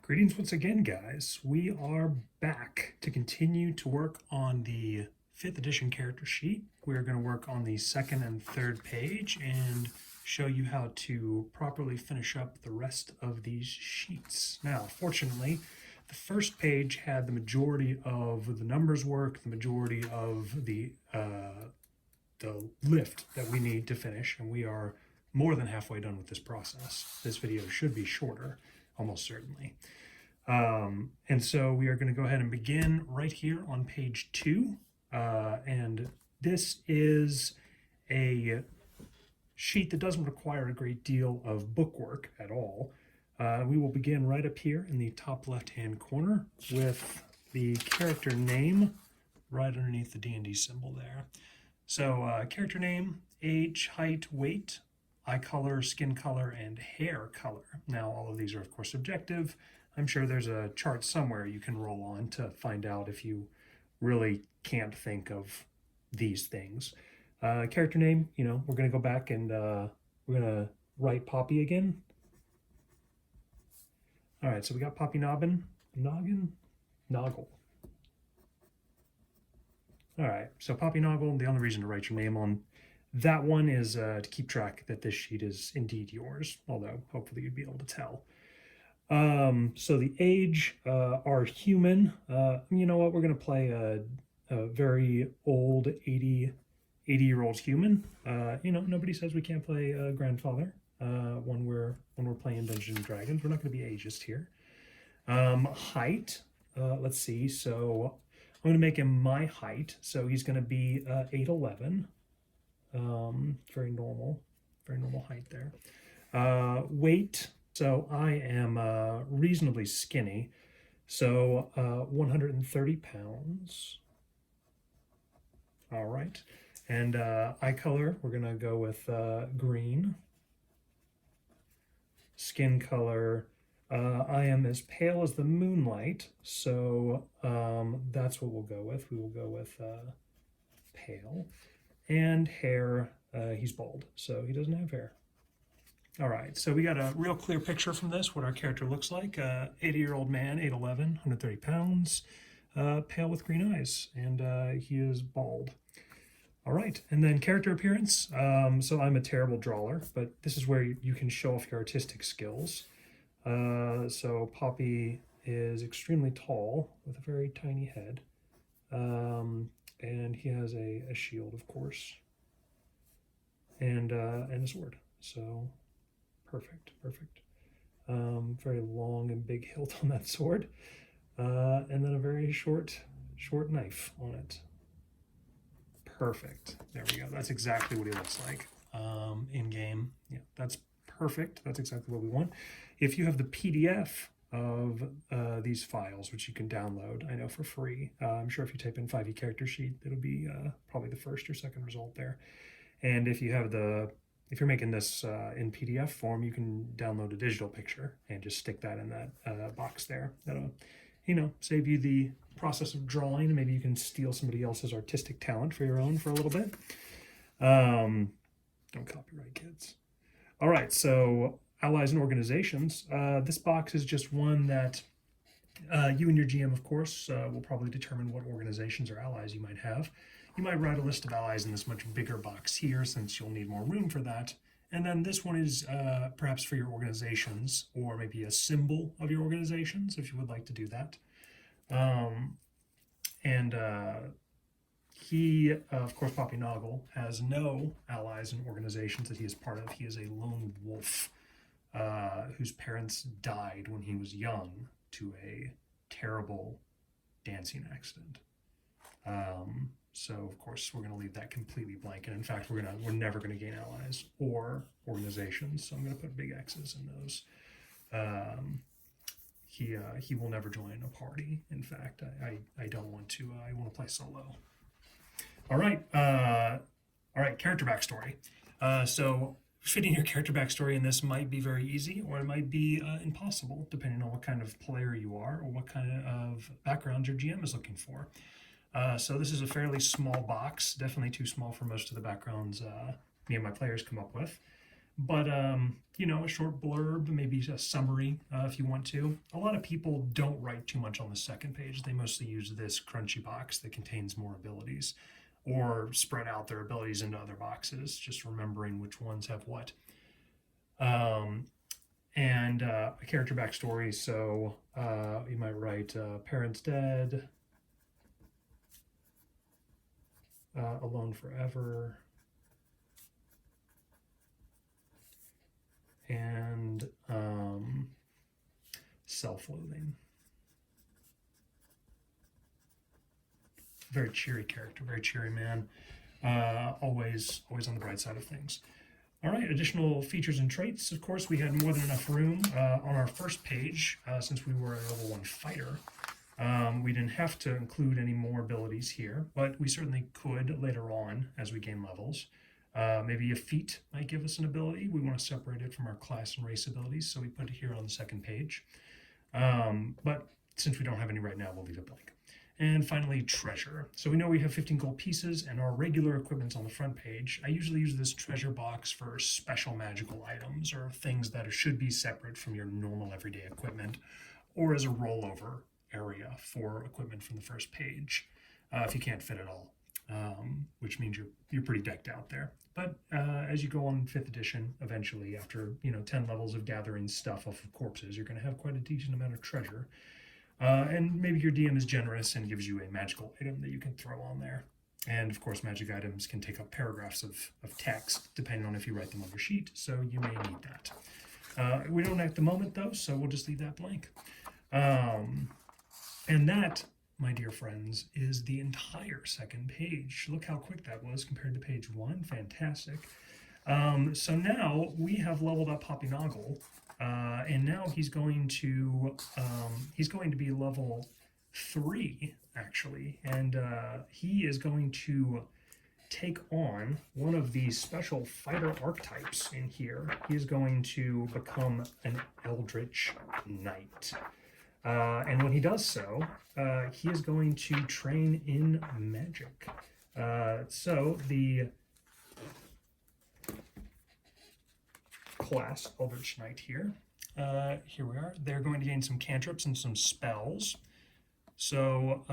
Greetings once again, guys. We are back to continue to work on the 5th edition character sheet. We are going to work on the second and third page and show you how to properly finish up the rest of these sheets. Now, fortunately, the first page had the majority of the numbers work, the majority of the lift that we need to finish, and we are more than halfway done with this process. This video should be shorter, almost certainly. And so we are going to go ahead and begin right here on page 2. And this is a sheet that doesn't require a great deal of bookwork at all. We will begin right up here in the top left-hand corner with the character name right underneath the D&D symbol there. So character name, age, height, weight, eye color, skin color, and hair color. Now, all of these are, of course, subjective. I'm sure there's a chart somewhere you can roll on to find out if you really can't think of these things. Character name, we're going to go back and we're going to write Poppy again. All right, so we got Poppy Noggle. All right, so Poppy Noggle, the only reason to write your name on that one is to keep track that this sheet is indeed yours, although hopefully you'd be able to tell. So the age are human. You know what? We're going to play a very old 80-year-old human. Nobody says we can't play a grandfather when we're playing Dungeons and Dragons. We're not going to be ageist here. Height. Let's see. So I'm going to make him my height. So he's going to be 8'11". Very normal height there. Weight. So I am reasonably skinny, so 130 pounds. All right, and eye color, we're gonna go with green. Skin color, I am as pale as the moonlight, so that's what we'll go with. We will go with pale. And hair, he's bald, so he doesn't have hair. All right, so we got a real clear picture from this, what our character looks like. 80-year-old man, 8'11", 130 pounds, pale with green eyes, and he is bald. All right, and then character appearance. So I'm a terrible drawer, but this is where you can show off your artistic skills. So Poppy is extremely tall with a very tiny head, and he has a shield, of course, and a sword. So perfect. Very long and big hilt on that sword, and then a very short knife on it. Perfect. There we go. That's exactly what he looks like in game. Yeah, that's perfect. That's exactly what we want. If you have the PDF of these files, which you can download, I know, for free. I'm sure if you type in 5e character sheet, it'll be probably the first or second result there. And if you're making this in PDF form, you can download a digital picture and just stick that in that box there. That'll, save you the process of drawing. Maybe you can steal somebody else's artistic talent for your own for a little bit. Don't copyright, kids. All right, so allies and organizations. This box is just one that you and your GM, of course, will probably determine what organizations or allies you might have. You might write a list of allies in this much bigger box here, since you'll need more room for that. And then this one is perhaps for your organizations, or maybe a symbol of your organizations, if you would like to do that. He, of course, Poppy Noggle, has no allies and organizations that he is part of. He is a lone wolf whose parents died when he was young to a terrible dancing accident. So of course we're going to leave that completely blank, and in fact we're never going to gain allies or organizations. So I'm going to put big X's in those. He will never join a party. In fact, I don't want to. I want to play solo. All right, character backstory. So fitting your character backstory in this might be very easy, or it might be impossible, depending on what kind of player you are or what kind of background your GM is looking for. So this is a fairly small box, definitely too small for most of the backgrounds me and my players come up with. But you know, a short blurb, maybe a summary if you want to. A lot of people don't write too much on the second page. They mostly use this crunchy box that contains more abilities, or spread out their abilities into other boxes, just remembering which ones have what. Um, and a character backstory. So you might write parents dead, alone forever, and self-loathing. Very cheery character, very cheery man. Always on the bright side of things. All right, additional features and traits. Of course, we had more than enough room on our first page since we were a level 1 fighter. We didn't have to include any more abilities here, but we certainly could later on as we gain levels. Maybe a feat might give us an ability. We want to separate it from our class and race abilities, so we put it here on the second page. But since we don't have any right now, we'll leave it blank. And finally, treasure. So we know we have 15 gold pieces and our regular equipment's on the front page. I usually use this treasure box for special magical items or things that should be separate from your normal everyday equipment, or as a rollover area for equipment from the first page if you can't fit it all, which means you're pretty decked out there. But as you go on 5th edition, eventually after 10 levels of gathering stuff off of corpses, you're going to have quite a decent amount of treasure. And maybe your DM is generous and gives you a magical item that you can throw on there. And of course, magic items can take up paragraphs of text, depending on if you write them on your sheet, so you may need that. We don't at the moment, though, so we'll just leave that blank. And that, my dear friends, is the entire second page. Look how quick that was compared to page 1. Fantastic. So now we have leveled up Hoppy-Noggle. And now he's going to be level 3 actually, and he is going to take on one of these special fighter archetypes in here. He is going to become an Eldritch Knight, and when he does so, he is going to train in magic. So the class Eldritch Knight here. Here we are. They're going to gain some cantrips and some spells. So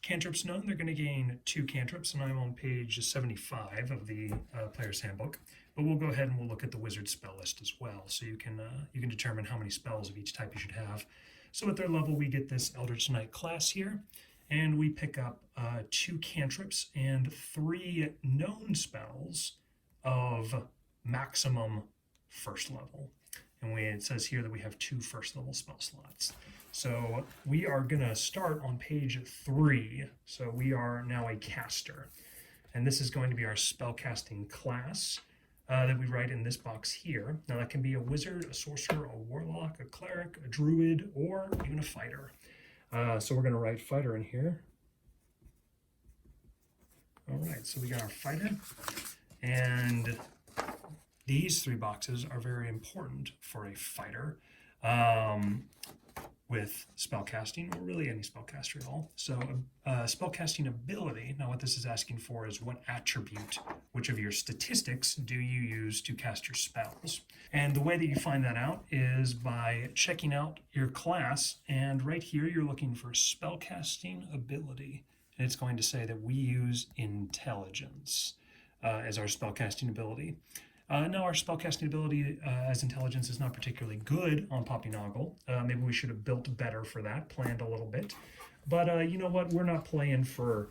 cantrips known, they're going to gain 2 cantrips, and I'm on page 75 of the player's handbook. But we'll go ahead and we'll look at the wizard spell list as well, so you can determine how many spells of each type you should have. So at their level, we get this Eldritch Knight class here, and we pick up 2 cantrips and 3 known spells of maximum first level. And it says here that we have 2 first level spell slots. So we are going to start on page 3. So we are now a caster. And this is going to be our spellcasting class that we write in this box here. Now that can be a wizard, a sorcerer, a warlock, a cleric, a druid, or even a fighter. So we're going to write fighter in here. All right, so we got our fighter. And these 3 boxes are very important for a fighter with spellcasting, or really any spellcaster at all. So spellcasting ability, now what this is asking for is what attribute, which of your statistics do you use to cast your spells? And the way that you find that out is by checking out your class, and right here you're looking for spellcasting ability. And it's going to say that we use intelligence as our spellcasting ability. Now, our spellcasting ability as intelligence is not particularly good on Hoppy-Noggle. Maybe we should have built better for that, planned a little bit. But you know what? We're not playing for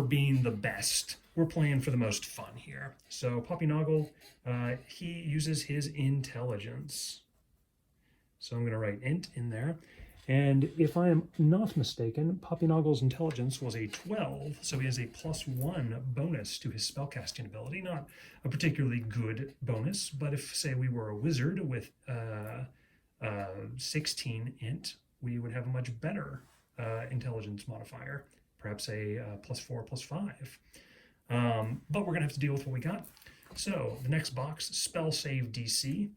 being the best. We're playing for the most fun here. So Hoppy-Noggle, he uses his intelligence. So I'm going to write int in there. And if I am not mistaken, Hoppy-Noggle's intelligence was a 12, so he has a +1 bonus to his spellcasting ability. Not a particularly good bonus, but if, say, we were a wizard with 16 int, we would have a much better intelligence modifier, perhaps a +4, +5. But we're going to have to deal with what we got. So the next box, spell save DC.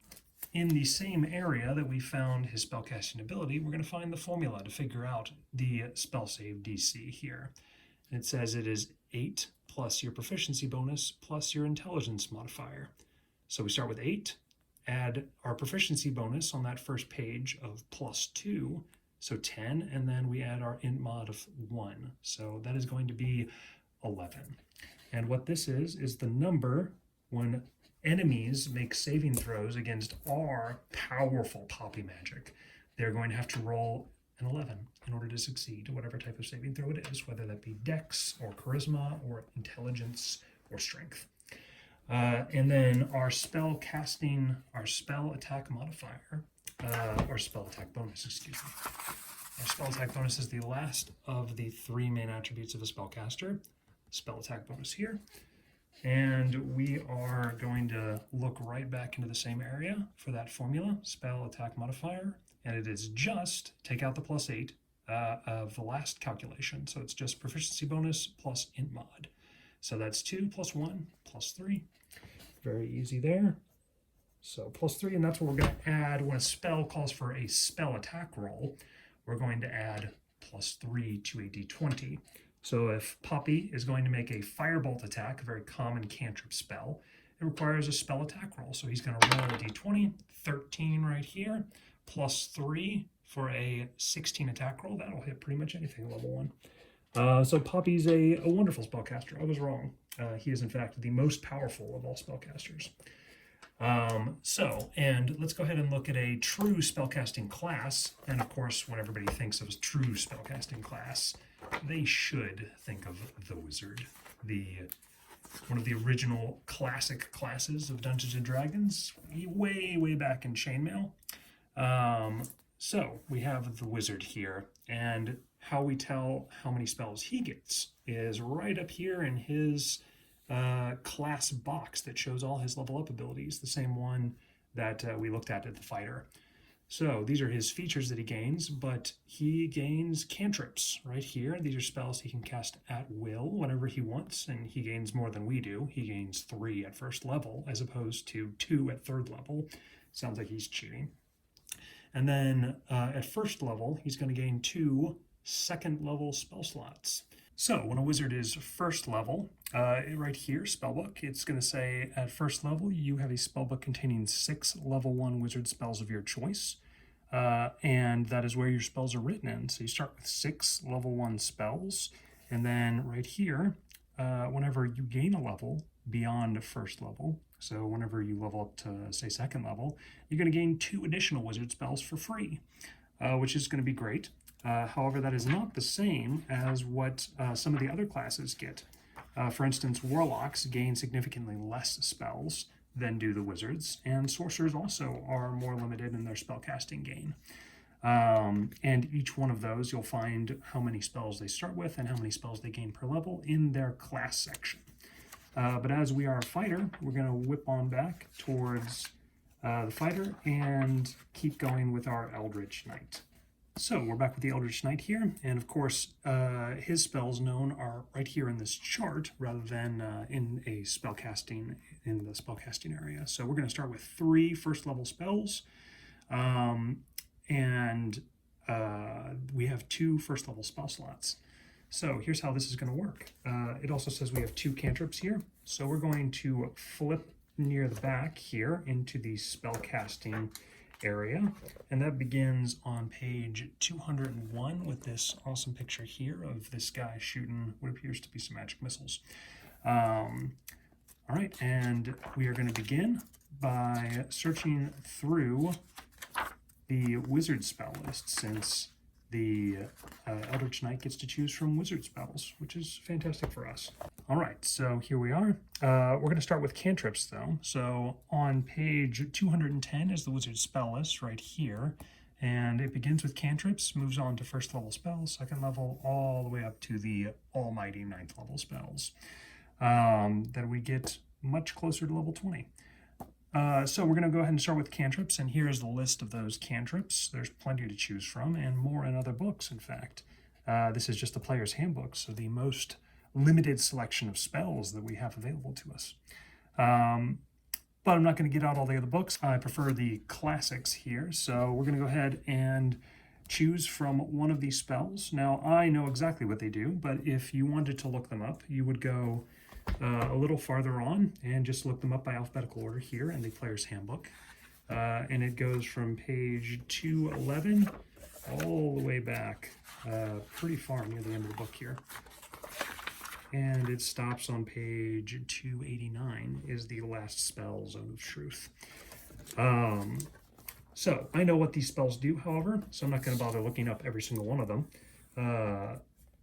In the same area that we found his spellcasting ability, we're going to find the formula to figure out the spell save DC here. And it says it is 8 plus your proficiency bonus plus your intelligence modifier. So we start with 8, add our proficiency bonus on that first page of +2, so 10, and then we add our int mod of 1. So that is going to be 11. And what this is the number when enemies make saving throws against our powerful Poppy magic. They're going to have to roll an 11 in order to succeed, whatever type of saving throw it is, whether that be Dex or Charisma or Intelligence or Strength. And then our spell casting, our spell attack modifier, or spell attack bonus, excuse me. Our spell attack bonus is the last of the 3 main attributes of a spellcaster. Spell attack bonus here. And we are going to look right back into the same area for that formula, spell attack modifier, and it is just take out the +8 of the last calculation. So it's just proficiency bonus plus int mod. So that's 2 + 1 + 3. Very easy there. So +3, and that's what we're going to add when a spell calls for a spell attack roll. We're going to add +3 to a d20. So if Poppy is going to make a firebolt attack, a very common cantrip spell, it requires a spell attack roll. So he's going to roll a d20, 13 right here, +3 for a 16 attack roll. That'll hit pretty much anything level 1. So Poppy's a wonderful spellcaster. I was wrong. He is in fact the most powerful of all spellcasters. And let's go ahead and look at a true spellcasting class. And of course, when everybody thinks of a true spellcasting class, they should think of the wizard, one of the original classic classes of Dungeons and Dragons, way back in Chainmail. So we have the wizard here, and how we tell how many spells he gets is right up here in his class box that shows all his level up abilities, the same one that we looked at the fighter. So these are his features that he gains, but he gains cantrips right here. These are spells he can cast at will whenever he wants, and he gains more than we do. He gains 3 at first level as opposed to 2 at third level. Sounds like he's cheating. And then at first level, he's going to gain 2 second level spell slots. So when a wizard is first level, right here, spellbook, it's going to say at first level, you have a spellbook containing 6 level 1 wizard spells of your choice. And that is where your spells are written in. So you start with 6 level 1 spells. And then right here, whenever you gain a level beyond first level, so whenever you level up to, say, second level, you're going to gain 2 additional wizard spells for free, which is going to be great. However, that is not the same as what some of the other classes get. For instance, warlocks gain significantly less spells than do the wizards, and sorcerers also are more limited in their spellcasting gain. And each one of those, you'll find how many spells they start with and how many spells they gain per level in their class section. But as we are a fighter, we're going to whip on back towards the fighter and keep going with our Eldritch Knight. So we're back with the Eldritch Knight here, and of course his spells known are right here in this chart rather than in the spellcasting area. So we're going to start with 3 first level spells, and we have 2 first level spell slots. So here's how this is going to work. It also says we have 2 cantrips here, so we're going to flip near the back here into the spellcasting area, and that begins on page 201 with this awesome picture here of this guy shooting what appears to be some magic missiles. All right, and we are going to begin by searching through the wizard spell list, since the Eldritch Knight gets to choose from wizard spells, which is fantastic for us. All right, so here we are. We're going to start with cantrips, though. So on page 210 is the wizard spell list right here, and it begins with cantrips, moves on to first level spells, second level, all the way up to the almighty 9th level spells. Then we get much closer to level 20. So we're going to go ahead and start with cantrips, and here's the list of those cantrips. There's plenty to choose from, and more in other books, in fact. This is just the player's handbook, so the most limited selection of spells that we have available to us. But I'm not going to get out all the other books. I prefer the classics here, so we're going to go ahead and choose from one of these spells. Now, I know exactly what they do, but if you wanted to look them up, you would go a little farther on and just look them up by alphabetical order here in the Player's Handbook. And it goes from page 211 all the way back pretty far near the end of the book here. And it stops on page 289 is the last spell, Zone of Truth. So I know what these spells do, however, so I'm not going to bother looking up every single one of them.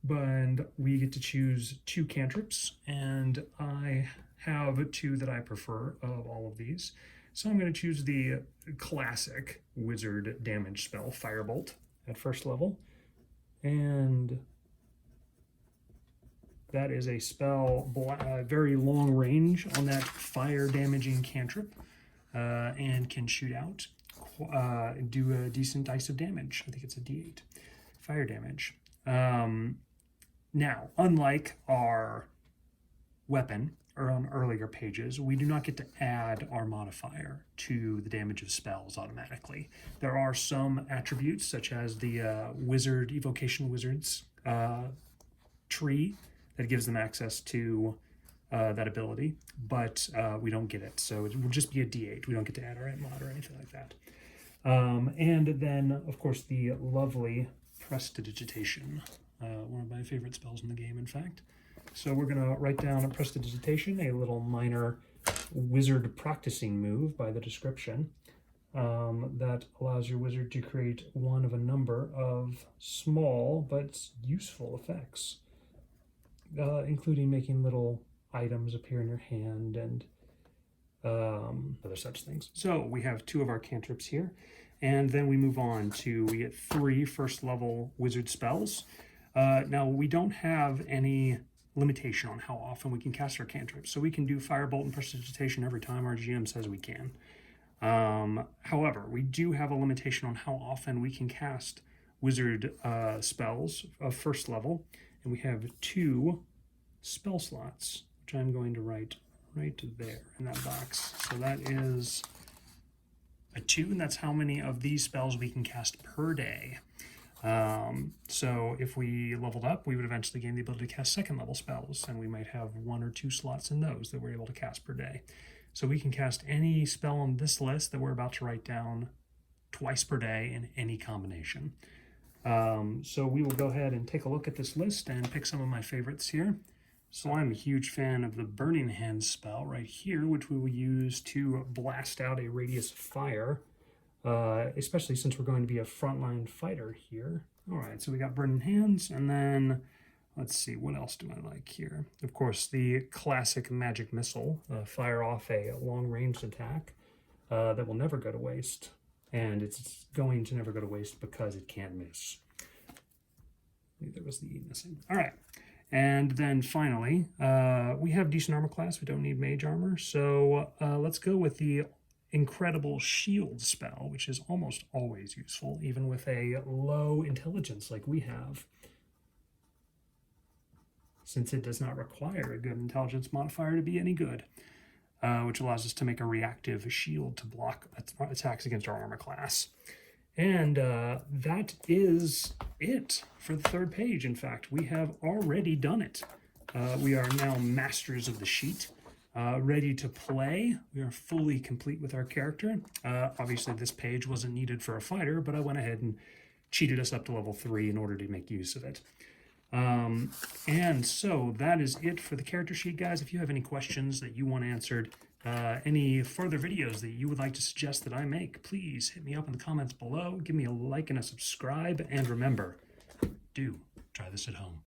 But we get to choose 2 cantrips, and I have 2 that I prefer of all of these. So I'm going to choose the classic wizard damage spell, Firebolt, at first level. And that is a spell very long range on that fire damaging cantrip, and can shoot out, do a decent dice of damage. I think it's a d8 fire damage. Now, unlike our weapon or on earlier pages, we do not get to add our modifier to the damage of spells automatically. There are some attributes, such as the wizard evocation wizards tree, that gives them access to that ability, but we don't get it. So it will just be a d8. We don't get to add our mod or anything like that. And then, of course, the lovely Prestidigitation, one of my favorite spells in the game, in fact. So we're going to write down a Prestidigitation, a little minor wizard practicing move by the description, that allows your wizard to create one of a number of small but useful effects, including making little items appear in your hand and other such things. So we have 2 of our cantrips here, and then we move on to, we get 3 first level wizard spells. Now we don't have any limitation on how often we can cast our cantrips, so we can do Firebolt and Prestidigitation every time our GM says we can. However, we do have a limitation on how often we can cast wizard spells of first level, and we have 2 spell slots, which I'm going to write right there in that box. So that is a 2, and that's how many of these spells we can cast per day. So if we leveled up, we would eventually gain the ability to cast second level spells, and we might have 1 or 2 slots in those that we're able to cast per day. So we can cast any spell on this list that we're about to write down twice per day in any combination. So we will go ahead and take a look at this list and pick some of my favorites here. So I'm a huge fan of the Burning Hands spell right here, which we will use to blast out a radius of fire, especially since we're going to be a frontline fighter here. All right, so we got Burning Hands, and then let's see, what else do I like here? Of course, the classic Magic Missile, fire off a long-ranged attack that will never go to waste, and it's going to never go to waste because it can't miss. There was the E missing. All right. And then finally, we have decent armor class. We don't need mage armor. So let's go with the incredible shield spell, which is almost always useful, even with a low intelligence like we have, since it does not require a good intelligence modifier to be any good, which allows us to make a reactive shield to block attacks against our armor class. And that is it for the 3rd page. In fact, we have already done it. We are now masters of the sheet, ready to play. We are fully complete with our character. Obviously, this page wasn't needed for a fighter, but I went ahead and cheated us up to level 3 in order to make use of it. And so that is it for the character sheet, guys. If you have any questions that you want answered, any further videos that you would like to suggest that I make, please hit me up in the comments below. Give me a like and a subscribe. And remember, do try this at home.